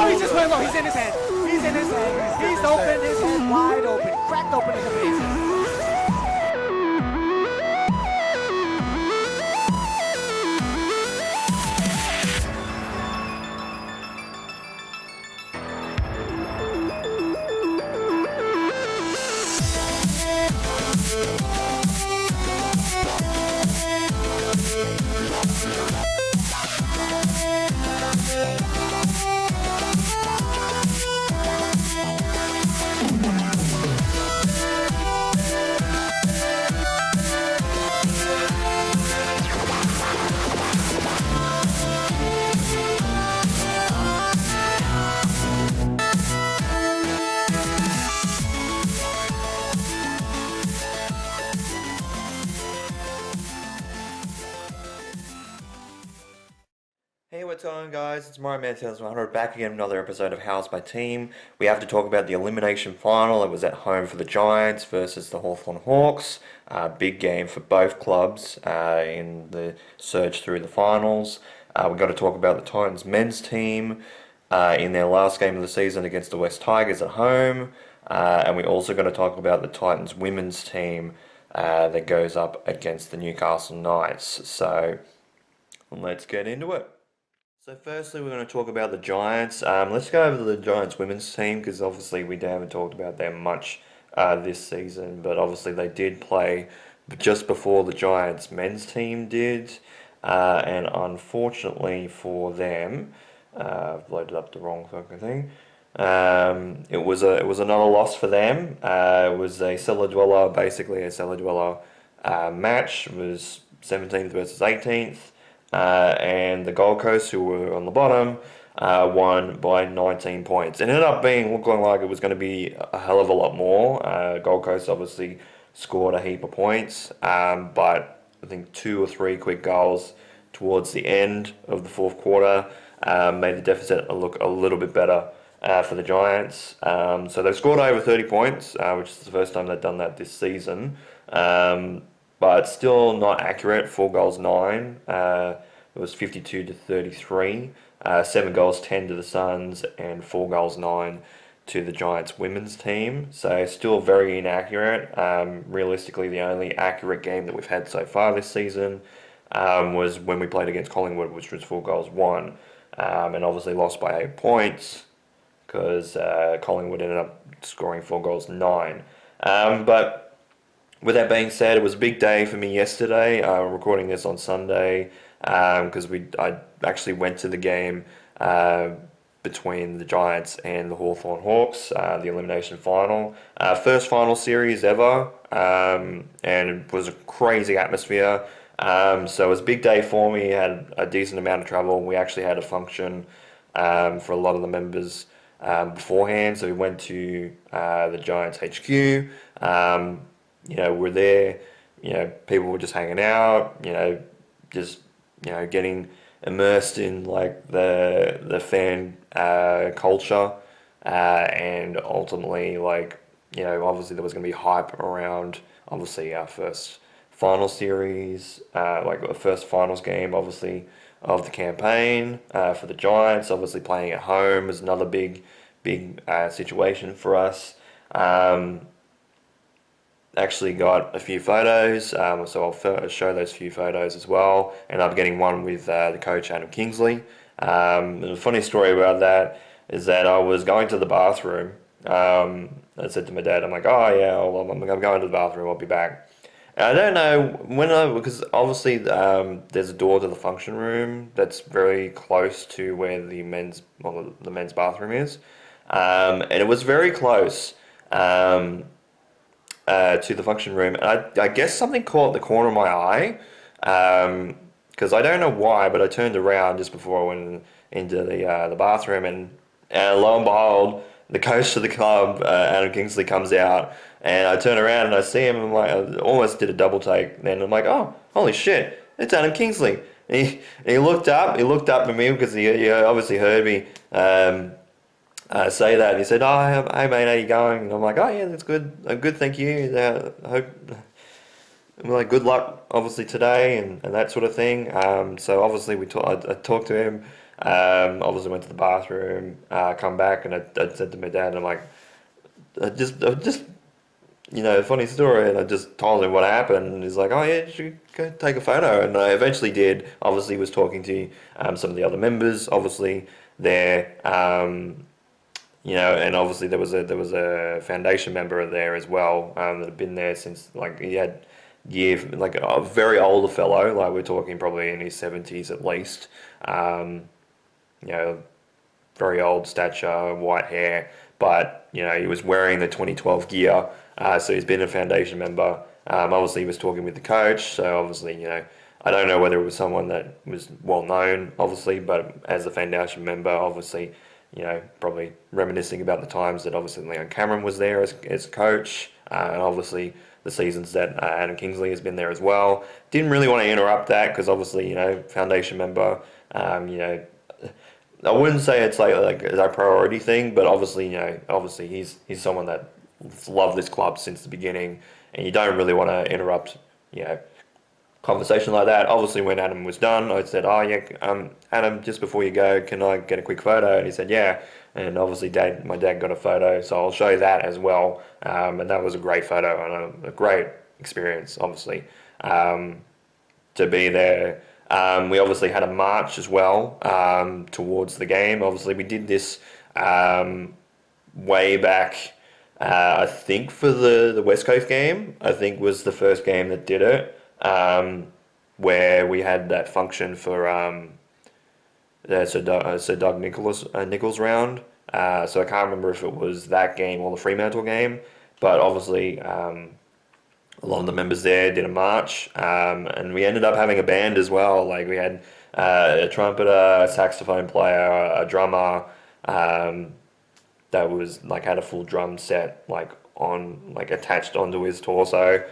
he just went low. He's in his head. He's in his head. He's open. His head wide open. Cracked open in the face. Hey, what's going on, guys? It's Mario Man 100 back again with another episode of How's My Team. We have to talk about the Elimination Final. It was at home for the Giants versus the Hawthorn Hawks. Big game for both clubs in the surge through the finals. We've got to talk about the Titans men's team in their last game of the season against the West Tigers at home. And we also got to talk about the Titans women's team that goes up against the Newcastle Knights. So let's get into it. So firstly, we're going to talk about the Giants. Let's go over the Giants women's team because obviously we haven't talked about them much this season, but obviously they did play just before the Giants men's team did, and unfortunately for them, I've loaded up the wrong fucking thing. It was another loss for them. It was a cellar dweller, basically a cellar dweller match. It was 17th versus 18th. And the Gold Coast, who were on the bottom, won by 19 points. It ended up looking like it was going to be a hell of a lot more. Gold Coast obviously scored a heap of points, but I think 2 or 3 quick goals towards the end of the fourth quarter made the deficit look a little bit better for the Giants. So they've scored over 30 points, which is the first time they've done that this season. But still not accurate. 4 goals, 9. It was 52 to 33. 7 goals, 10 to the Suns, and 4 goals, 9 to the Giants women's team. So still very inaccurate. Realistically, the only accurate game that we've had so far this season was when we played against Collingwood, which was 4 goals, 1. And obviously lost by 8 points because Collingwood ended up scoring 4 goals, 9. But with that being said, it was a big day for me yesterday. We're recording this on Sunday because I actually went to the game between the Giants and the Hawthorn Hawks, the Elimination Final. First final series ever, and it was a crazy atmosphere. So it was a big day for me. Had a decent amount of travel. We actually had a function for a lot of the members beforehand. So we went to the Giants HQ. We're there, people were just hanging out, getting immersed in like the fan culture, and ultimately obviously there was going to be hype around obviously our first final series, the first finals game obviously of the campaign for the Giants. Obviously playing at home is another big situation for us. Actually got a few photos, so I'll show those few photos as well. Ended up getting one with the coach Adam Kingsley. The funny story about that is that I was going to the bathroom. I said to my dad, I'm like, oh yeah, I'm going to the bathroom, I'll be back. And I don't know because obviously there's a door to the function room that's very close to where the men's bathroom is, and it was very close. To the function room, and I guess something caught the corner of my eye, because I don't know why, but I turned around just before I went into the bathroom, and lo and behold, the coach of the club, Adam Kingsley, comes out, and I turn around and I see him, and I'm like, I almost did a double take. Then I'm like, oh, holy shit, it's Adam Kingsley. And he looked up at me because he obviously heard me say that, and he said, oh, hey mate, how you going? And I'm like, oh yeah, that's good. Good, thank you. I hope, good luck obviously today and that sort of thing. So obviously I talked to him Obviously went to the bathroom, come back, and I said to my dad, I'm like, I just, funny story, and I just told him what happened, and he's like, oh yeah, you should go take a photo, and I eventually did. Obviously was talking to some of the other members, obviously there, and obviously there was a foundation member there as well, that had been there since, like, he had like a very older fellow, like we're talking probably in his 70s at least, um, you know, very old stature, white hair, but he was wearing the 2012 gear, so he's been a foundation member. Obviously, he was talking with the coach, so obviously, I don't know whether it was someone that was well known, obviously, but as a foundation member, obviously, probably reminiscing about the times that obviously Leon Cameron was there as coach, and obviously the seasons that Adam Kingsley has been there as well. Didn't really want to interrupt that because obviously, foundation member, I wouldn't say it's like a priority thing, but obviously, obviously he's someone that loved this club since the beginning, and you don't really want to interrupt, conversation like that. Obviously, when Adam was done, I said, "Oh yeah, Adam, just before you go, can I get a quick photo?" And he said, "Yeah." And obviously, my dad got a photo, so I'll show you that as well. And that was a great photo and a great experience, obviously, to be there. We obviously had a march as well towards the game. Obviously, we did this way back. I think for the West Coast game, I think was the first game that did it, where we had that function for the Sir Doug Nichols round. So I can't remember if it was that game or the Fremantle game, but obviously a lot of the members there did a march, and we ended up having a band as well. Like we had a trumpeter, a saxophone player, a drummer, that was like had a full drum set like attached onto his torso,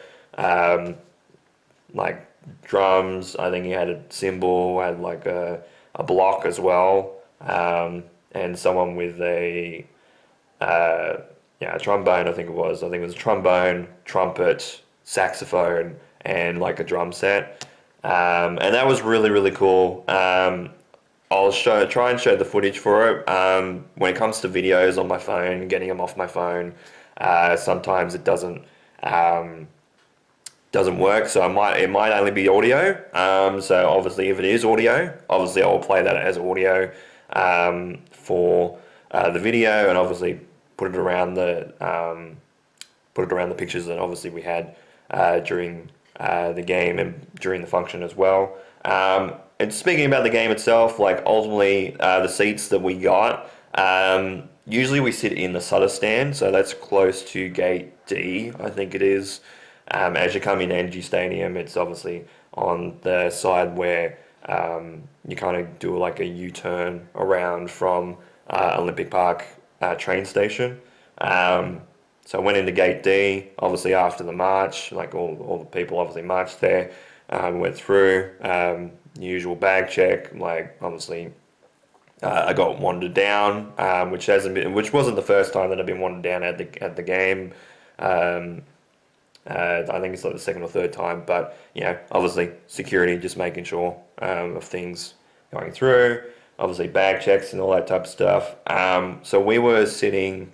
like drums. I think he had a cymbal, had like a block as well, and someone with a trombone. I think it was a trombone, trumpet, saxophone, and like a drum set, and that was really really cool. I'll try and show the footage for it. When it comes to videos on my phone, getting them off my phone, sometimes it doesn't work. So it might only be audio. So obviously, if it is audio, obviously I'll play that as audio for the video, and obviously put it around the pictures that obviously we had during the game and during the function as well. And speaking about the game itself, like ultimately the seats that we got, usually we sit in the Sutter stand, so that's close to gate D, I think it is. As you come in ENGIE Stadium, it's obviously on the side where you kind of do like a U-turn around from Olympic Park train station. So I went into gate D, obviously after the march, like all the people obviously marched there, went through, usual bag check, like obviously I got wandered down, which wasn't the first time that I've been wandered down at the game. I think it's like the second or third time, but obviously security, just making sure of things going through, obviously bag checks and all that type of stuff. So we were sitting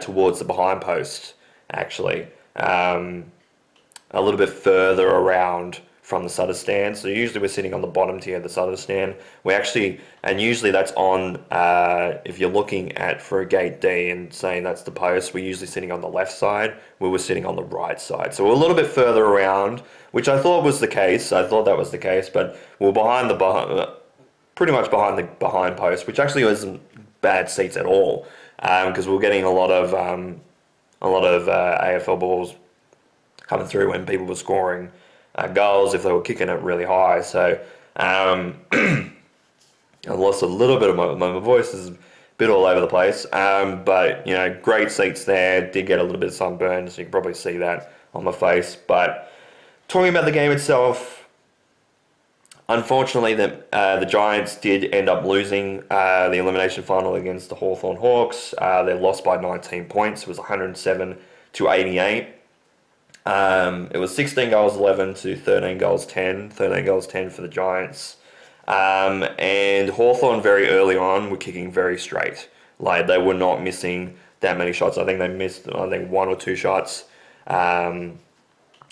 towards the behind post, actually, a little bit further around from the Sutter stand. So usually we're sitting on the bottom tier of the Sutter stand. And usually that's on, if you're looking at for a gate D and saying that's the post, we're usually sitting on the left side. We were sitting on the right side. So we're a little bit further around, which I thought was the case. I thought that was the case, but we're pretty much behind the behind post, which actually wasn't bad seats at all, because we were getting a lot of AFL balls coming through when people were scoring goals if they were kicking it really high. So I lost a little bit of my voice is a bit all over the place, but great seats there. Did get a little bit of sunburn, so you can probably see that on my face. But talking about the game itself, unfortunately the Giants did end up losing the elimination final against the Hawthorn Hawks. They lost by 19 points. It was 107-88. It was 16 goals 11 to 13 goals 10. 13 goals 10 for the Giants. And Hawthorn very early on were kicking very straight. Like they were not missing that many shots. I think they missed one or two shots. And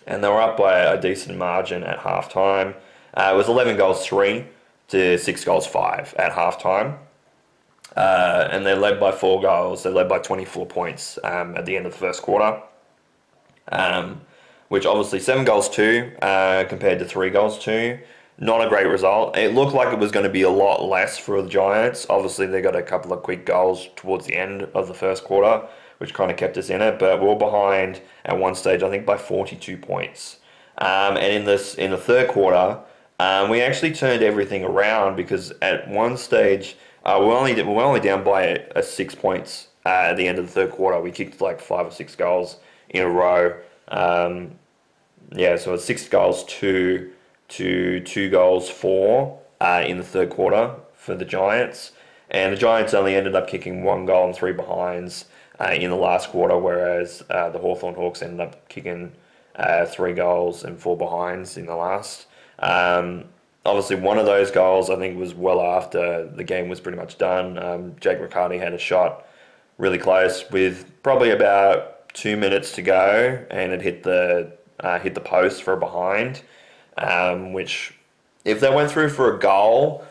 they were up by a decent margin at half time. It was 11 goals 3 to 6 goals 5 at half time. And they led by 4 goals. They led by 24 points at the end of the first quarter. Which obviously 7 goals 2 compared to 3 goals 2. Not a great result. It looked like it was going to be a lot less for the Giants. Obviously, they got a couple of quick goals towards the end of the first quarter, which kind of kept us in it. But we were behind at one stage, I think, by 42 points. And in the third quarter, we actually turned everything around because at one stage we were only down by a 6 points at the end of the third quarter. We kicked like 5 or 6 goals in a row. So it's 6 goals 2 to 2 goals 4 in the third quarter for the Giants. And the Giants only ended up kicking 1 goal and 3 behinds in the last quarter, whereas the Hawthorn Hawks ended up kicking 3 goals and 4 behinds in the last. Obviously, one of those goals, I think, was well after the game was pretty much done. Jake Riccardi had a shot really close with probably about 2 minutes to go, and it hit the post for a behind, which, if they went through for a goal,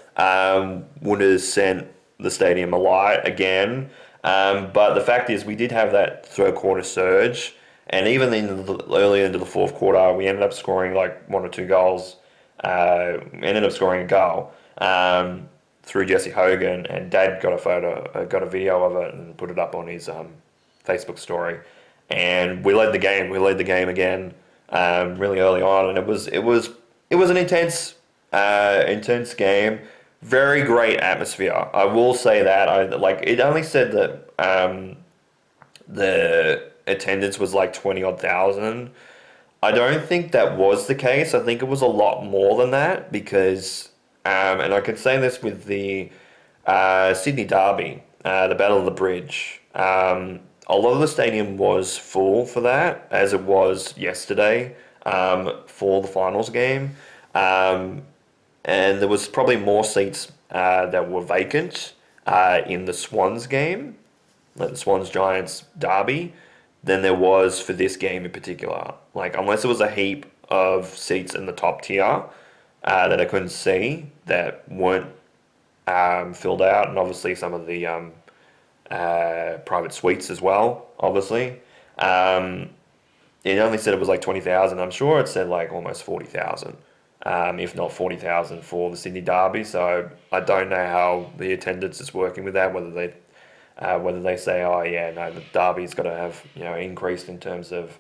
would have sent the stadium alight again. But the fact is, we did have that third quarter surge, and even in the early into the fourth quarter, we ended up scoring like 1 or 2 goals. Ended up scoring a goal through Jesse Hogan, and Dad got a video of it and put it up on his Facebook story. And we led the game. We led the game again really early on, and it was an intense game. Very great atmosphere. I will say that. It only said that the attendance was like 20 odd thousand. I don't think that was the case. I think it was a lot more than that because, and I can say this with the Sydney Derby, the Battle of the Bridge. A lot of the stadium was full for that, as it was yesterday for the finals game. And there was probably more seats that were vacant in the Swans game, like the Swans Giants Derby, than there was for this game in particular. Like, unless it was a heap of seats in the top tier that I couldn't see that weren't filled out, and obviously some of the private suites as well, obviously. It only said it was like 20,000. I'm sure it said like almost 40,000, if not 40,000 for the Sydney Derby. So I don't know how the attendance is working with that, whether they say, oh yeah, no, the Derby's got to have increased in terms of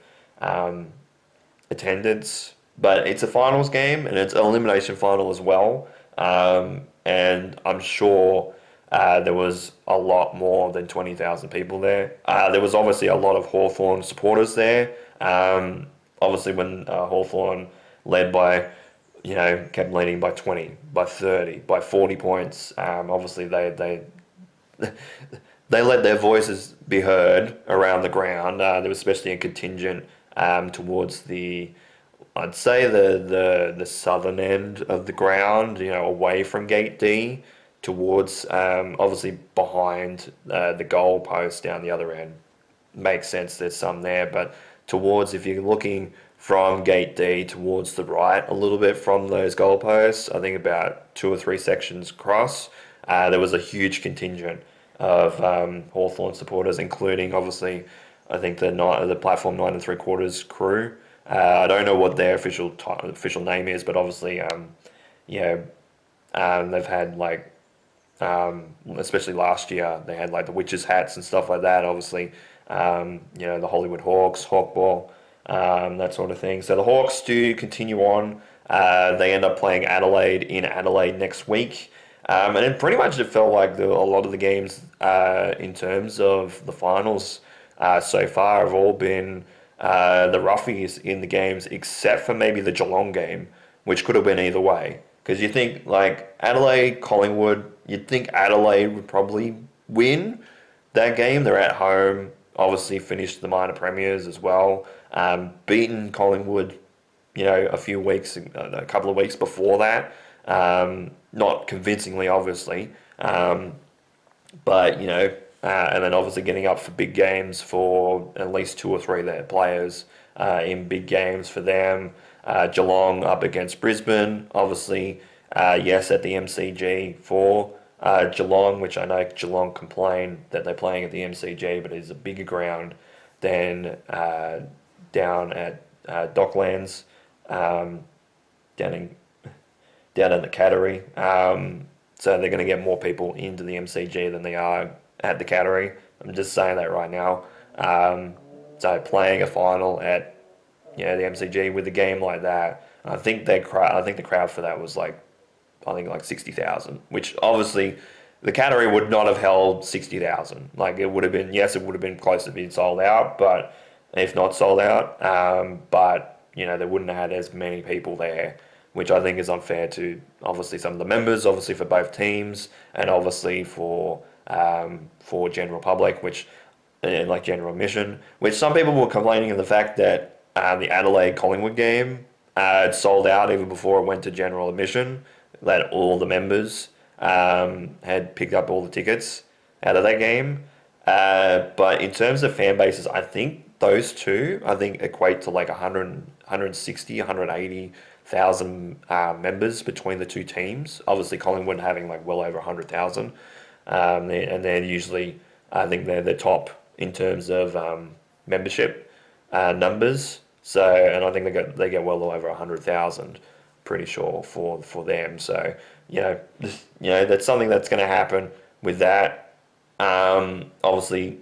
attendance. But it's a finals game and it's an elimination final as well. And I'm sure there was a lot more than 20,000 people there. There was obviously a lot of Hawthorn supporters there. Obviously when Hawthorn led by, kept leading by 20, by 30, by 40 points, obviously they let their voices be heard around the ground. There was especially a contingent towards I'd say the southern end of the ground, away from Gate D, towards obviously behind the goal post down the other end. Makes sense, there's some there, but towards, if you're looking from Gate D towards the right a little bit from those goalposts, I think about 2 or 3 sections across, there was a huge contingent of Hawthorn supporters, including obviously I think the platform 9 3/4 crew. I don't know what their official name is, but obviously they've had like especially last year they had like the witches hats and stuff like that. Obviously, the Hollywood Hawks, Hawkball, that sort of thing. So the Hawks do continue on. They end up playing Adelaide in Adelaide next week. And then pretty much it felt like a lot of the games in terms of the finals so far have all been the roughies in the games, except for maybe the Geelong game, which could have been either way. Because you think like Adelaide, Collingwood, you'd think Adelaide would probably win that game. They're at home, obviously finished the minor premiers as well, beaten Collingwood, a couple of weeks before that. Not convincingly, obviously, but and then obviously getting up for big games for at least two or three of their players in big games for them. Geelong up against Brisbane, obviously, yes, at the MCG for Geelong, which I know Geelong complain that they're playing at the MCG, but it's a bigger ground than down at Docklands, down in the Cattery. So they're going to get more people into the MCG than they are at the Cattery. I'm just saying that right now. So playing a final at the MCG with a game like that, I think the crowd for that was like 60,000, which obviously the Cattery would not have held 60,000. Like it would have been, yes, it would have been close to being sold out, but if not sold out, but they wouldn't have had as many people there, which I think is unfair to obviously some of the members, obviously for both teams, and obviously for general public, which like general admission, which some people were complaining of the fact that the Adelaide Collingwood game sold out even before it went to general admission, that all the members had picked up all the tickets out of that game. But in terms of fan bases, I think those two, equate to like 160, 180,000 members between the two teams. Obviously, Collingwood having like well over 100,000. And they're usually, I think they're the top in terms of membership numbers. So, and I think they get well over 100,000, pretty sure for them. So, that's something that's going to happen with that. Obviously,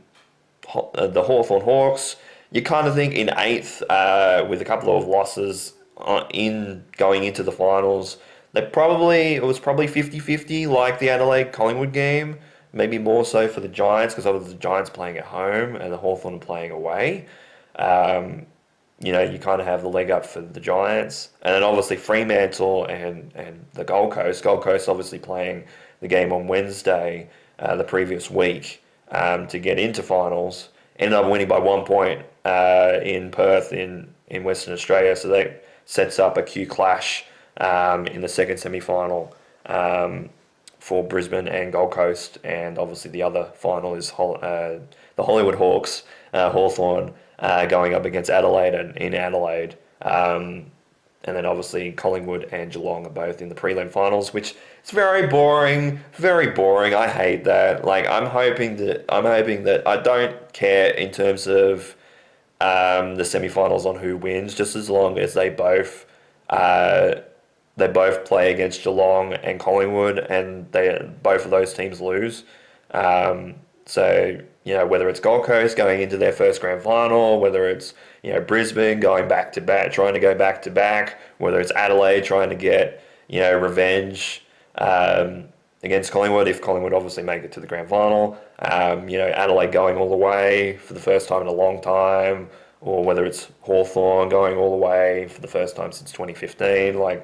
the Hawthorn Hawks, you kind of think in eighth with a couple of losses in going into the finals. It was probably 50-50 like the Adelaide Collingwood game, maybe more so for the Giants because obviously the Giants playing at home and the Hawthorn playing away. You kind of have the leg up for the Giants. And then obviously Fremantle and the Gold Coast. Gold Coast obviously playing the game on Wednesday the previous week to get into finals. Ended up winning by 1 point in Perth in Western Australia. So that sets up a Q clash in the second semi-final for Brisbane and Gold Coast. And obviously the other final is the Hollywood Hawks, Hawthorn, going up against Adelaide and in Adelaide. And then obviously Collingwood and Geelong are both in the prelim finals, which is very boring, very boring. I hate that. Like I'm hoping that I don't care in terms of the semi-finals on who wins, just as long as they both play against Geelong and Collingwood, and both of those teams lose. So whether it's Gold Coast going into their first grand final, whether it's Brisbane going back to back, trying to go back to back, whether it's Adelaide trying to get revenge against Collingwood, if Collingwood obviously make it to the grand final, Adelaide going all the way for the first time in a long time, or whether it's Hawthorn going all the way for the first time since 2015. I'm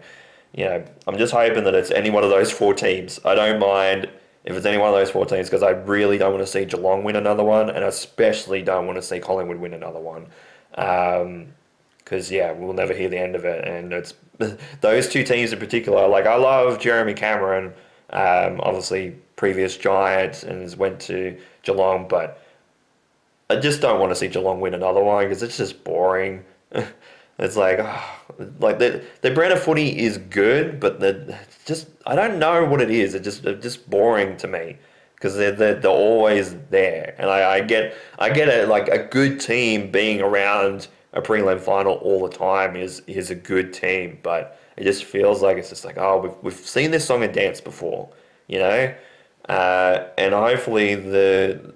just hoping that it's any one of those four teams. I don't mind if it's any one of those four teams because I really don't want to see Geelong win another one, and I especially don't want to see Collingwood win another one. Because, we'll never hear the end of it. And it's those two teams in particular. Like, I love Jeremy Cameron, obviously previous Giants, and has went to Geelong, but I just don't want to see Geelong win another one because it's just boring. It's like their brand of footy is good, but I don't know what it is. It's just boring to me because they're always there, and I get it. Like a good team being around a prelim final all the time is a good team, but it just feels like it's just like we've seen this song and dance before, and hopefully the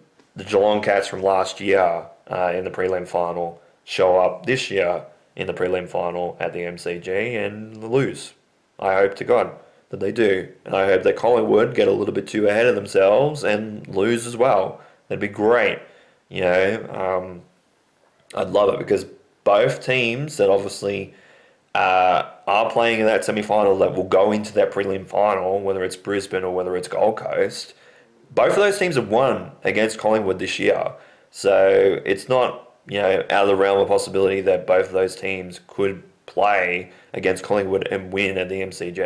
Geelong Cats from last year in the prelim final show up this year in the prelim final at the MCG and lose. I hope to God that they do. And I hope that Collingwood get a little bit too ahead of themselves and lose as well. That'd be great. I'd love it because both teams that obviously are playing in that semi-final that will go into that prelim final, whether it's Brisbane or whether it's Gold Coast, both of those teams have won against Collingwood this year. So it's not out of the realm of possibility that both of those teams could play against Collingwood and win at the MCG.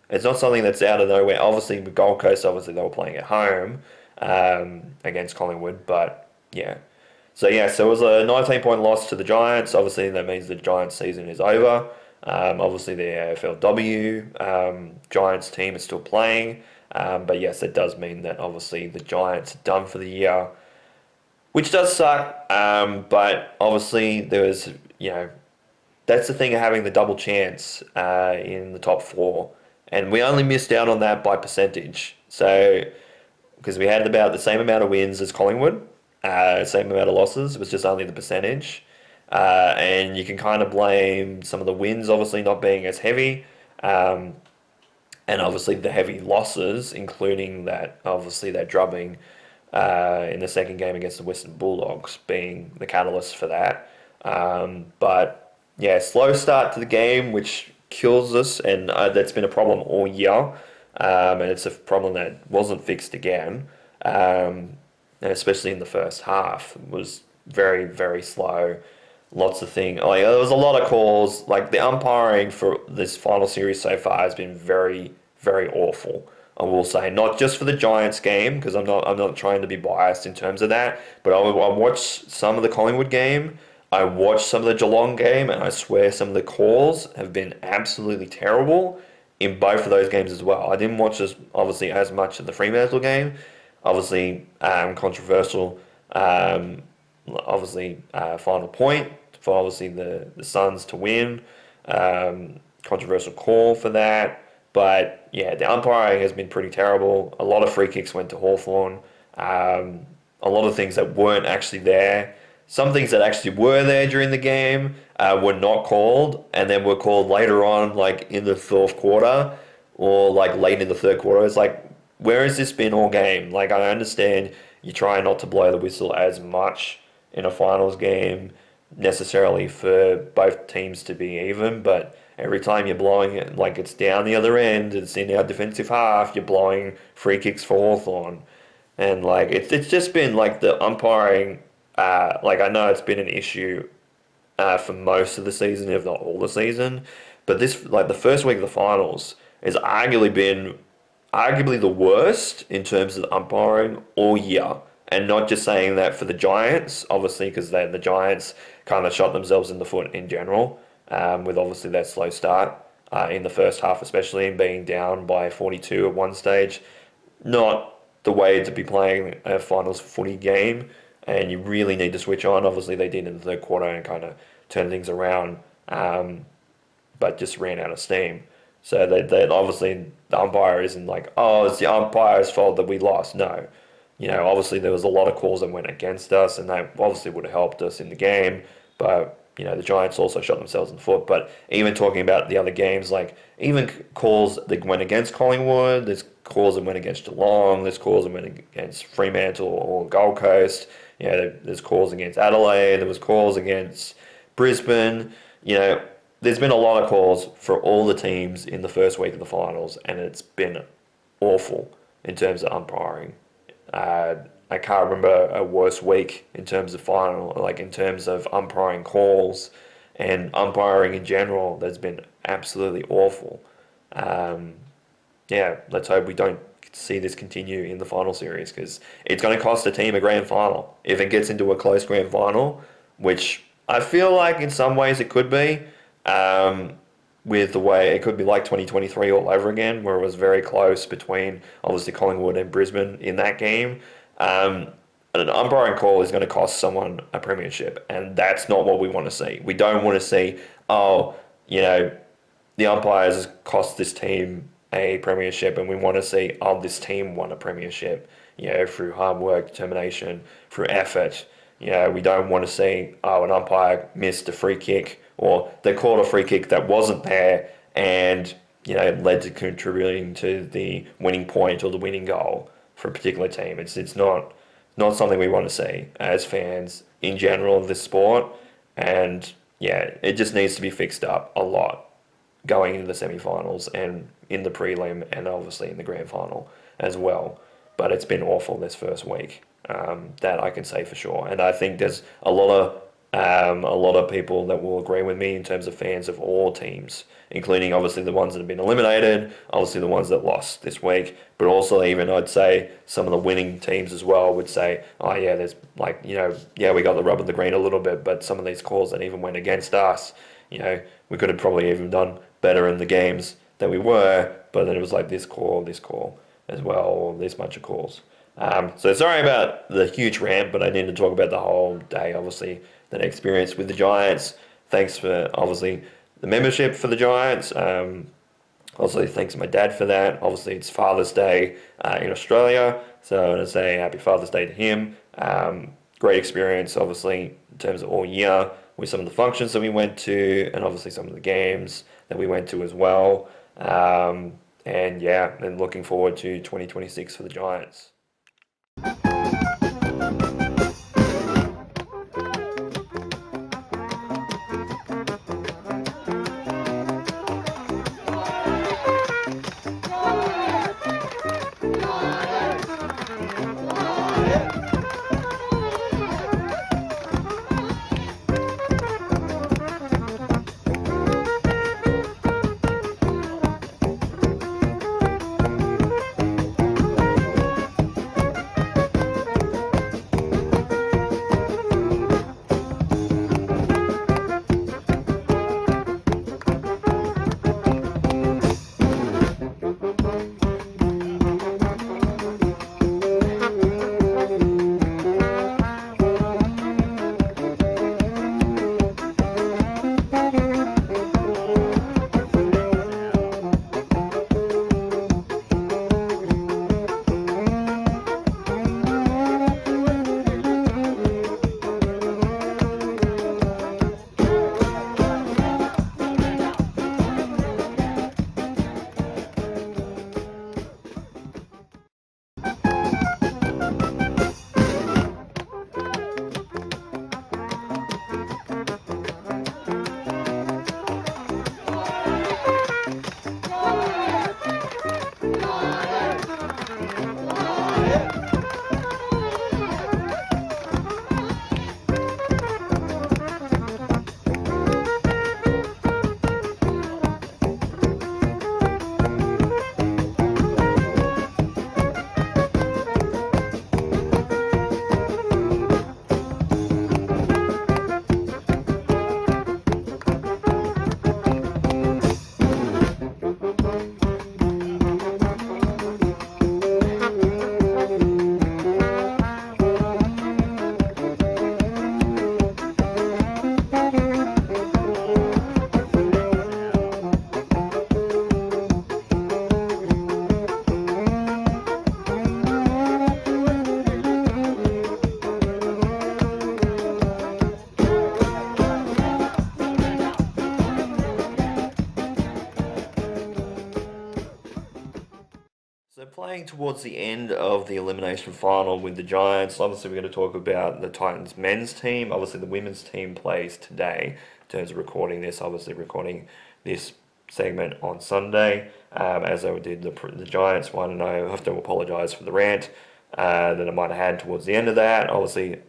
It's not something that's out of nowhere. Obviously, with Gold Coast, obviously they were playing at home against Collingwood, but yeah. So it was a 19-point loss to the Giants. Obviously, that means the Giants' season is over. Obviously, the AFLW Giants team is still playing, but yes, it does mean that obviously the Giants are done for the year, which does suck. But obviously, that's the thing of having the double chance in the top four. And we only missed out on that by percentage. So, because we had about the same amount of wins as Collingwood, same amount of losses, it was just only the percentage. And you can kind of blame some of the wins obviously not being as heavy. And obviously the heavy losses, including that drubbing in the second game against the Western Bulldogs being the catalyst for that. But yeah, slow start to the game, which kills us, and that's been a problem all year, and it's a problem that wasn't fixed again, and especially in the first half. It was very, very slow. Lots of things. Like, there was a lot of calls. Like, the umpiring for this final series so far has been very, very awful. I will say, not just for the Giants game, because I'm not trying to be biased in terms of that, but I watched some of the Collingwood game. I watched some of the Geelong game, and I swear some of the calls have been absolutely terrible in both of those games as well. I didn't watch as much of the Fremantle game. Obviously, controversial. Final point for obviously the Suns to win. Controversial call for that. But yeah, the umpiring has been pretty terrible. A lot of free kicks went to Hawthorn. A lot of things that weren't actually there. Some things that actually were there during the game were not called, and then were called later on, like in the fourth quarter or like late in the third quarter. It's like, where has this been all game? Like, I understand you try not to blow the whistle as much in a finals game necessarily for both teams to be even, but every time you're blowing it, like it's down the other end, it's in our defensive half, you're blowing free kicks for Hawthorn. And like, it's just been like the umpiring. Like, I know it's been an issue for most of the season, if not all the season, but this, like, the first week of the finals has arguably been the worst in terms of the umpiring all year. And not just saying that for the Giants, obviously, because the Giants kind of shot themselves in the foot in general, with obviously that slow start in the first half, especially, and being down by 42 at one stage. Not the way to be playing a finals footy game, and you really need to switch on. Obviously, they did in the third quarter and kind of turn things around, but just ran out of steam. So they obviously, the umpire isn't like, oh, it's the umpire's fault that we lost. No. Obviously there was a lot of calls that went against us, and that obviously would have helped us in the game. But, the Giants also shot themselves in the foot. But even talking about the other games, like, even calls that went against Collingwood, there's calls that went against Geelong, there's calls that went against Fremantle or Gold Coast. There's calls against Adelaide, there was calls against Brisbane. There's been a lot of calls for all the teams in the first week of the finals, and it's been awful in terms of umpiring. I can't remember a worse week in terms of final, like in terms of umpiring calls and umpiring in general. That's been absolutely awful. Let's hope we don't see this continue in the final series, because it's going to cost a team a grand final if it gets into a close grand final, which I feel like in some ways it could be. With the way it could be like 2023 all over again, where it was very close between obviously Collingwood and Brisbane in that game. An umpiring call is going to cost someone a premiership, and that's not what we want to see. We don't want to see, the umpires cost this team a premiership, and we want to see, this team won a premiership, through hard work, determination, through effort. We don't want to see, an umpire missed a free kick, or they called a free kick that wasn't there and, led to contributing to the winning point or the winning goal for a particular team. It's not something we want to see as fans in general of this sport. And it just needs to be fixed up a lot going into the semi-finals and in the prelim and obviously in the grand final as well. But it's been awful this first week. That I can say for sure. And I think there's a lot of A lot of people that will agree with me in terms of fans of all teams, including obviously the ones that have been eliminated, obviously the ones that lost this week, but also even I'd say some of the winning teams as well would say, oh yeah, there's like, yeah, we got the rub of the green a little bit, but some of these calls that even went against us, we could have probably even done better in the games that we were, but then it was like this call as well, or this bunch of calls. So sorry about the huge rant, but I need to talk about the whole day, obviously, that experience with the Giants. Thanks for, obviously, the membership for the Giants. Also, thanks to my dad for that. Obviously, it's Father's Day in Australia, so I want to say Happy Father's Day to him. Great experience, obviously, in terms of all year, with some of the functions that we went to, and obviously some of the games that we went to as well. And yeah, and looking forward to 2026 for the Giants. So playing towards the end of the Elimination Final with the Giants, obviously we're going to talk about the Titans men's team. Obviously the women's team plays today in terms of recording this, obviously recording this segment on Sunday, as I did the Giants one, and I have to apologise for the rant that I might have had towards the end of that. Obviously,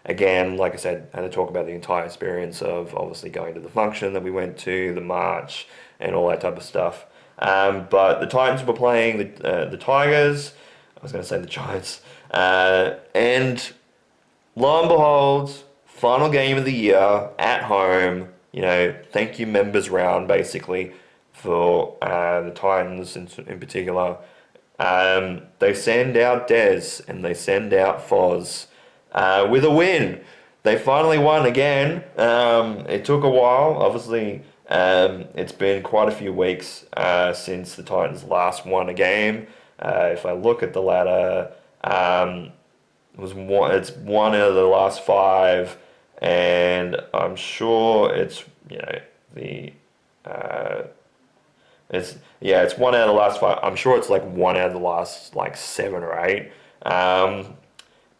again, like I said, I had to talk about the entire experience of obviously going to the function that we went to, the march, and all that type of stuff. But the Titans were playing the Tigers. I was going to say the Giants. And lo and behold, final game of the year at home. Thank you members round basically for the Titans in particular. They send out Dez and they send out Foz with a win. They finally won again. It took a while, obviously. It's been quite a few weeks since the Titans last won a game. If I look at the ladder, it's one out of the last 5, and I'm sure it's it's one out of the last 5. I'm sure it's like one out of the last 7 or 8.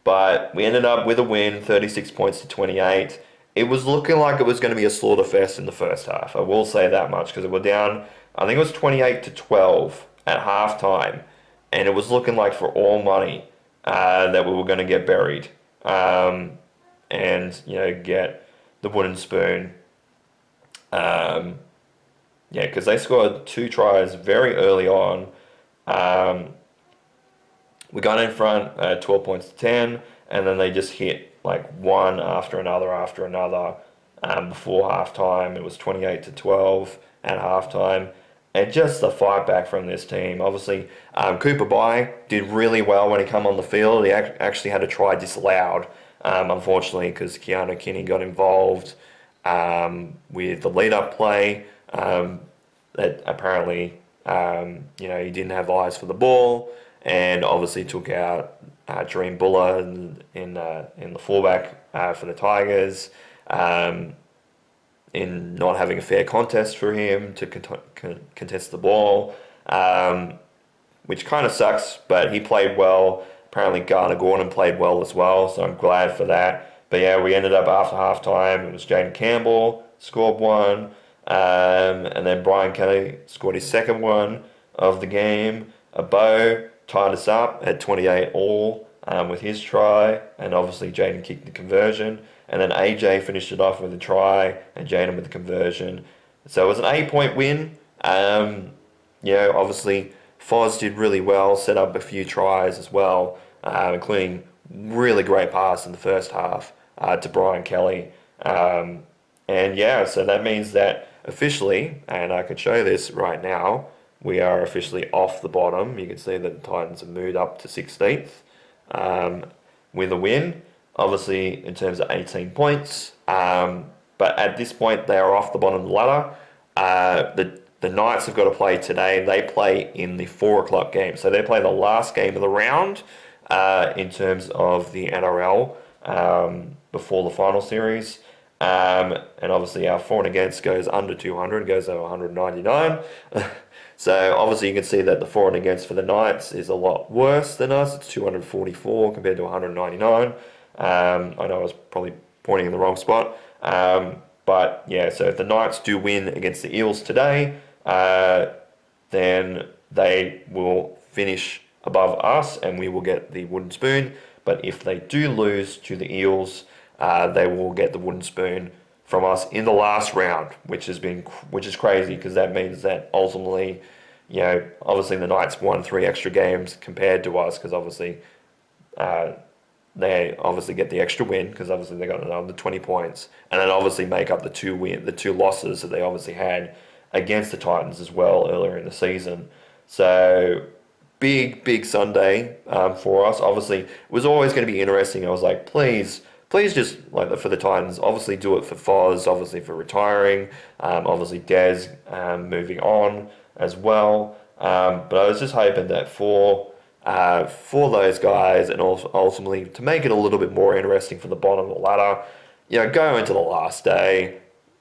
But we ended up with a win, 36 points to 28. It was looking like it was going to be a slaughter fest in the first half. I will say that much, because we're down, I think it was 28 to 12 at halftime, and it was looking like for all money that we were going to get buried, and get the wooden spoon. Because they scored 2 tries very early on. We got in front 12 points to 10, and then they just hit like one after another. Before halftime, it was 28 to 12 at halftime. And just the fight back from this team. Obviously, Cooper Bai did really well when he came on the field. He actually had a try disallowed, unfortunately, because Keanu Kinney got involved with the lead-up play. That apparently, he didn't have eyes for the ball, and obviously took out Dream Buller in the fullback for the Tigers. In not having a fair contest for him to contest the ball, which kind of sucks, but he played well. Apparently Garner Gordon played well as well, so I'm glad for that. But yeah, we ended up after halftime, it was Jaden Campbell scored one, and then Brian Kelly scored his second one of the game. Abo tied us up at 28 all with his try, and obviously Jaden kicked the conversion. And then AJ finished it off with a try, and Jaden with the conversion. So it was an 8-point win. Obviously Foz did really well, set up a few tries as well, including really great pass in the first half to Brian Kelly. So that means that officially, and I can show this right now, we are officially off the bottom. You can see that the Titans have moved up to 16th with a win. Obviously, in terms of 18 points, but at this point they are off the bottom of the ladder. The Knights have got to play today. They play in the 4 o'clock game, so they play the last game of the round in terms of the NRL before the final series. And obviously our for and against goes under 200, goes over 199. So obviously you can see that the for and against for the Knights is a lot worse than us. It's 244 compared to 199. I know I was probably pointing in the wrong spot. But yeah, so if the Knights do win against the Eels today, then they will finish above us and we will get the wooden spoon. But if they do lose to the Eels, they will get the wooden spoon from us in the last round, which is crazy, because that means that ultimately, obviously the Knights won 3 extra games compared to us, because obviously they obviously get the extra win because obviously they got another 20 points, and then obviously make up the two losses that they obviously had against the Titans as well earlier in the season. So big Sunday for us. Obviously, it was always going to be interesting. I was like, please just, like, for the Titans, obviously do it for Foz, obviously for retiring, obviously Des moving on as well. But I was just hoping that for those guys, and also ultimately to make it a little bit more interesting for the bottom of the ladder, go into the last day,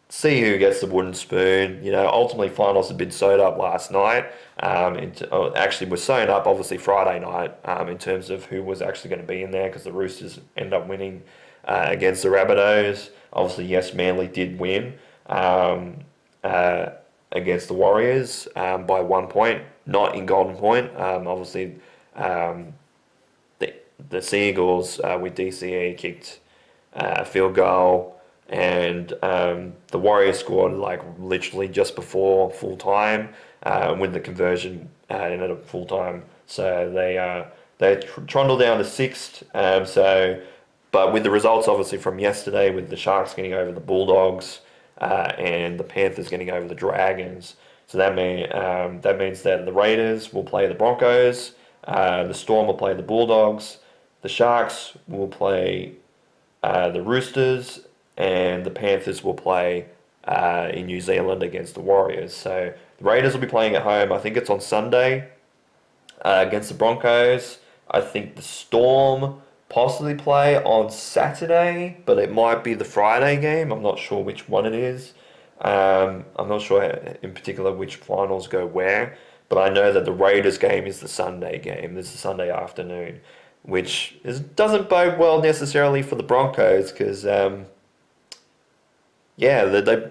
see who gets the wooden spoon. Ultimately finals had been sewed up last night. Actually was sewn up obviously Friday night in terms of who was actually going to be in there, because the Roosters ended up winning against the Rabbitohs. Obviously, yes, Manly did win against the Warriors by 1 point, not in Golden Point. Obviously, the Seagulls with DCE kicked a field goal, and the Warriors scored like literally just before full time with the conversion ended up full time. So they trundled down to 6th. But with the results obviously from yesterday, with the Sharks getting over the Bulldogs and the Panthers getting over the Dragons, so that means that the Raiders will play the Broncos, the Storm will play the Bulldogs, the Sharks will play the Roosters, and the Panthers will play in New Zealand against the Warriors. So the Raiders will be playing at home. I think it's on Sunday against the Broncos. I think the Storm possibly play on Saturday, but it might be the Friday game. I'm not sure which one it is. I'm not sure in particular which finals go where, but I know that the Raiders game is the Sunday game. This is the Sunday afternoon, which doesn't bode well necessarily for the Broncos, because they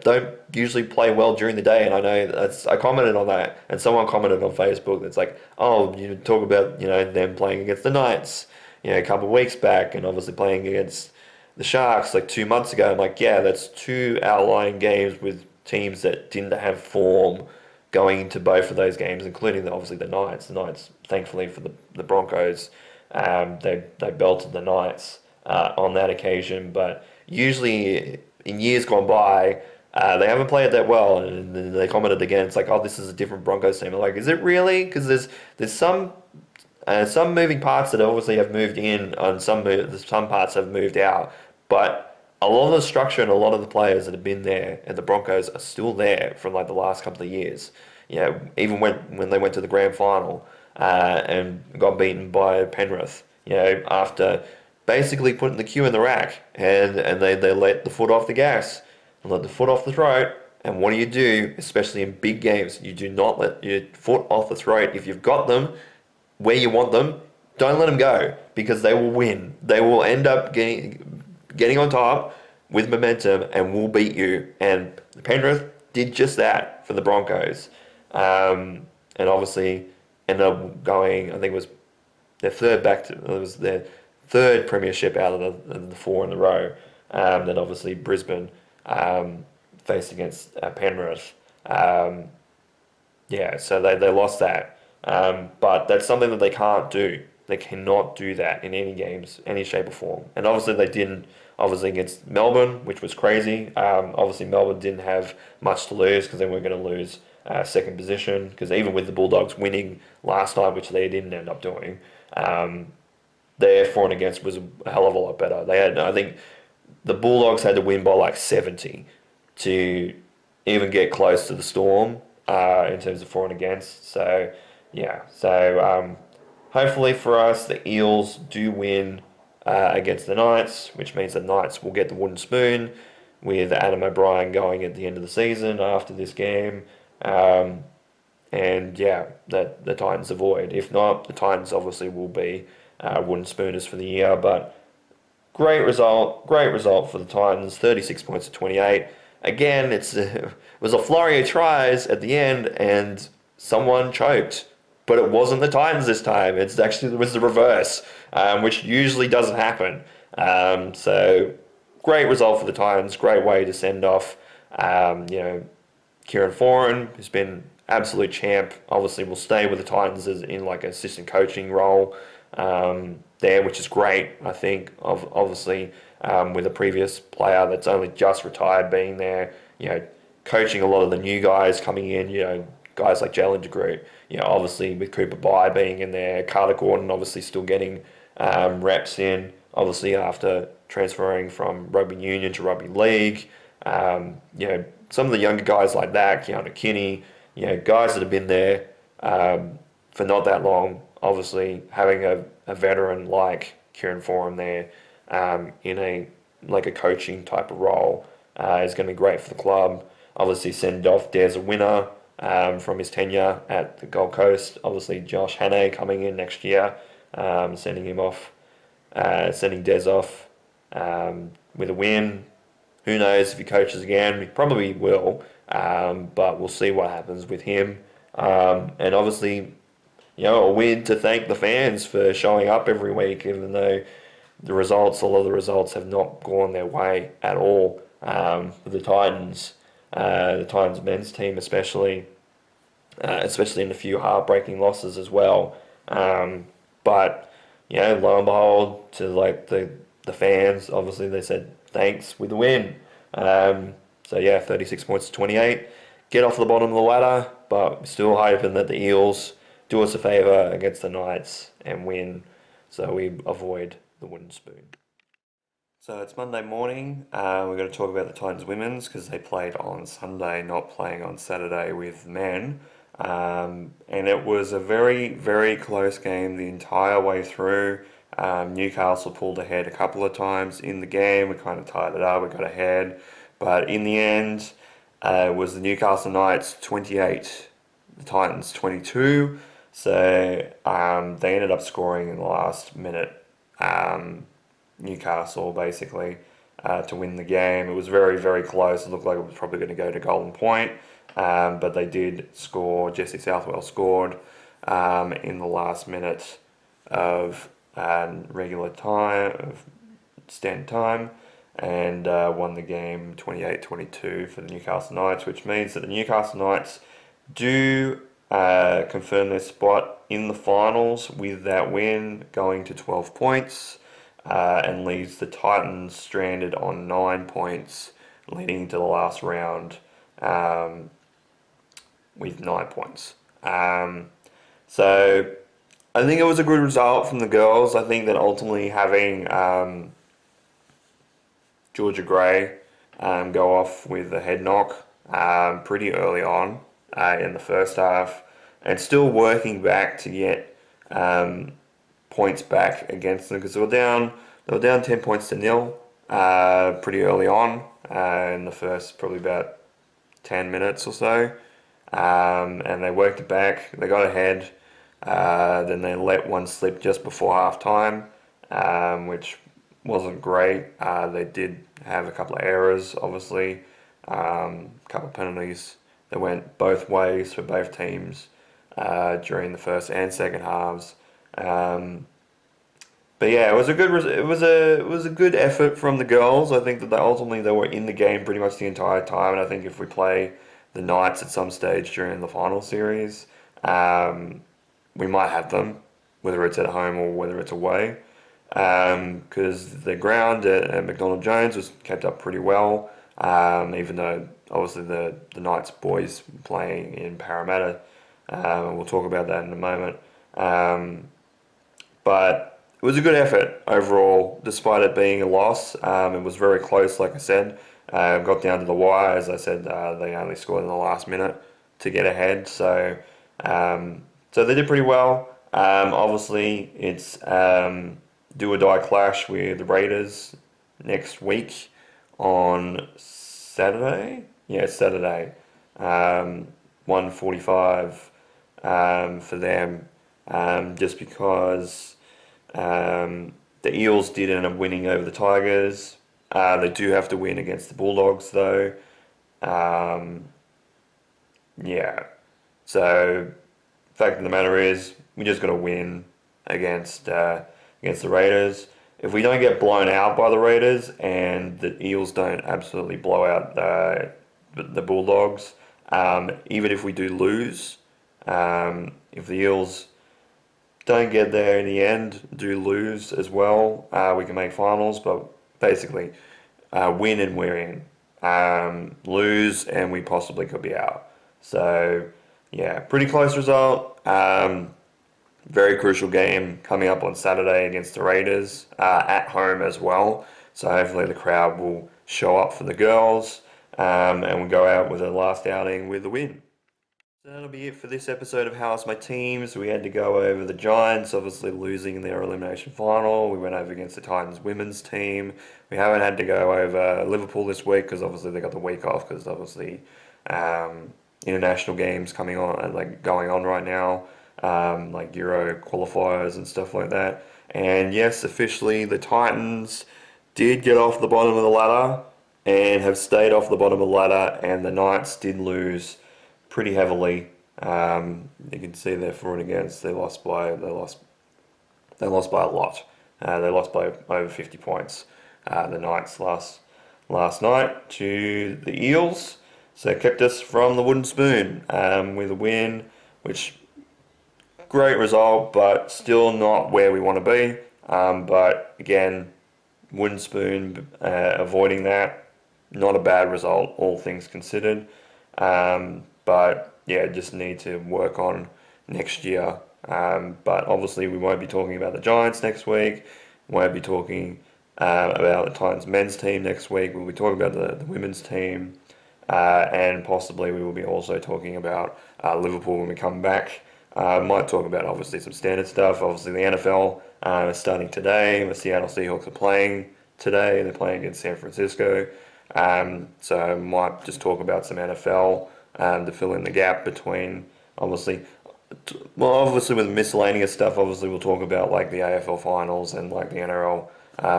don't usually play well during the day. And I know I commented on that, and someone commented on Facebook that's like, oh, you talk about them playing against the Knights a couple of weeks back, and obviously playing against the Sharks like 2 months ago. I'm like, yeah, that's two outlying games with teams that didn't have form going into both of those games, including obviously the Knights. The Knights, thankfully for the Broncos, they belted the Knights on that occasion. But usually in years gone by, they haven't played that well, and they commented again. It's like, oh, this is a different Broncos team. I'm like, is it really? Because there's some moving parts that obviously have moved in, and some parts have moved out. But a lot of the structure and a lot of the players that have been there at the Broncos are still there from like the last couple of years. You know, even when they went to the grand final and got beaten by Penrith. You know, after basically putting the cue in the rack, and they let the foot off the gas, let the foot off the throat. And what do? Especially in big games, you do not let your foot off the throat. If you've got them where you want them, don't let them go, because they will win. They will end up getting on top with momentum and will beat you. And Penrith did just that for the Broncos. And obviously ended up going, I think it was their third premiership out of the four in a row. Then obviously Brisbane faced against Penrith. So they lost that. But that's something that they can't do. They cannot do that in any games, any shape or form. And obviously they didn't, obviously against Melbourne, which was crazy. Obviously Melbourne didn't have much to lose, because they weren't going to lose second position. Because even with the Bulldogs winning last night, which they didn't end up doing, their for and against was a hell of a lot better. I think the Bulldogs had to win by like 70 to even get close to the Storm in terms of for and against. So hopefully for us, the Eels do win against the Knights, which means the Knights will get the wooden spoon, with Adam O'Brien going at the end of the season after this game. That the Titans avoid. If not, the Titans obviously will be wooden spooners for the year. But great result for the Titans, 36 points to 28. Again, it was a flurry of tries at the end, and someone choked. But it wasn't the Titans this time. It was the reverse, which usually doesn't happen. So great result for the Titans. Great way to send off. Kieran Foran, who's been absolute champ, obviously will stay with the Titans as in like an assistant coaching role there, which is great. I think obviously with a previous player that's only just retired being there, coaching a lot of the new guys coming in, guys like Jalen DeGroot, obviously with Cooper Bye being in there, Carter Gordon obviously still getting reps in, obviously after transferring from rugby union to rugby league. Some of the younger guys like that, Keanu Kinney, guys that have been there for not that long, obviously having a veteran like Kieran Foran there in a coaching type of role is going to be great for the club. Obviously send off Des a winner from his tenure at the Gold Coast. Obviously Josh Hannay coming in next year, sending Des off with a win. Who knows if he coaches again? He probably will, but we'll see what happens with him. And obviously, a win to thank the fans for showing up every week, even though a lot of the results have not gone their way at all. For the Titans men's team especially in a few heartbreaking losses as well. But lo and behold, to the fans, obviously they said thanks with the win. 36 points to 28. Get off the bottom of the ladder, but still hoping that the Eels do us a favour against the Knights and win, so we avoid the wooden spoon. So it's Monday morning. We're going to talk about the Titans women's, because they played on Sunday, not playing on Saturday with men. And it was a very, very close game the entire way through. Newcastle pulled ahead a couple of times in the game. We kind of tied it up. We got ahead. But in the end, it was the Newcastle Knights 28, the Titans 22. So they ended up scoring in the last minute, Newcastle basically, to win the game. It was very, very close. It looked like it was probably going to go to golden point. But they did score. Jessie Southwell scored in the last minute of regular time, of stand time. and won the game 28-22 for the Newcastle Knights, which means that the Newcastle Knights do confirm their spot in the finals with that win, going to 12 points, and leaves the Titans stranded on 9 points, leading into the last round with 9 points. So I think it was a good result from the girls. I think that ultimately having Georgia Gray go off with a head knock pretty early on in the first half, and still working back to get points back against them, because they were down 10 points to nil pretty early on in the first probably about 10 minutes or so, and they worked it back. They got ahead. Then they let one slip just before half time, which wasn't great. They did have a couple of errors, obviously, a couple of penalties that went both ways for both teams during the first and second halves. But yeah, it was a good effort from the girls. I think that they were in the game pretty much the entire time, and I think if we play the Knights at some stage during the final series, we might have them, whether it's at home or whether it's away, because the ground at McDonald Jones was kept up pretty well, even though obviously the Knights boys playing in Parramatta. We'll talk about that in a moment. But it was a good effort overall, despite it being a loss. It was very close, like I said. Got down to the wire. As I said, they only scored in the last minute to get ahead. So they did pretty well. Obviously, it's do or die clash with the Raiders next week on Saturday. Yeah, Saturday. 1:45 for them, just because the Eels did end up winning over the Tigers. They do have to win against the Bulldogs, though. Yeah. So, fact of the matter is, we just got to win against the Raiders. If we don't get blown out by the Raiders and the Eels don't absolutely blow out the Bulldogs, even if we do lose, if the Eels don't get there in the end, do lose as well, we can make finals, but basically win and we're in. Lose and we possibly could be out. So yeah, pretty close result. Very crucial game coming up on Saturday against the Raiders, at home as well. So hopefully the crowd will show up for the girls, and we'll go out with a last outing with a win. So that'll be it for this episode of How's My Teams. We had to go over the Giants, obviously losing their Elimination Final. We went over against the Titans women's team. We haven't had to go over Liverpool this week because obviously they got the week off, because obviously international games going on right now, like Euro qualifiers and stuff like that. And yes, officially the Titans did get off the bottom of the ladder and have stayed off the bottom of the ladder, and the Knights did lose pretty heavily. You can see their for and against. They lost by a lot. They lost by over 50 points. The Knights last night to the Eels, so it kept us from the wooden spoon with a win, which great result, but still not where we want to be. But again, wooden spoon, avoiding that, not a bad result, all things considered. But yeah, just need to work on next year. But obviously we won't be talking about the Giants next week. We won't be talking about the Titans men's team next week. We'll be talking about the women's team. And possibly we will be also talking about Liverpool when we come back. Might talk about obviously some standard stuff. Obviously the NFL is starting today. The Seattle Seahawks are playing today. They're playing against San Francisco. So I might just talk about some NFL to fill in the gap between obviously with miscellaneous stuff. Obviously we'll talk about like the AFL finals and like the NRL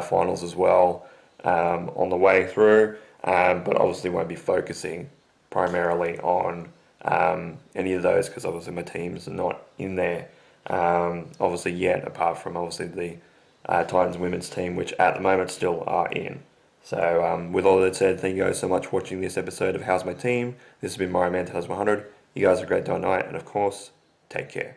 finals as well on the way through. But obviously won't be focusing primarily on any of those, because obviously my teams are not in there obviously yet, apart from obviously the Titans women's team, which at the moment still are in. So with all that said, thank you guys so much for watching this episode of How's My Team. This has been Mario Man 100. You guys have a great day night, and of course, take care.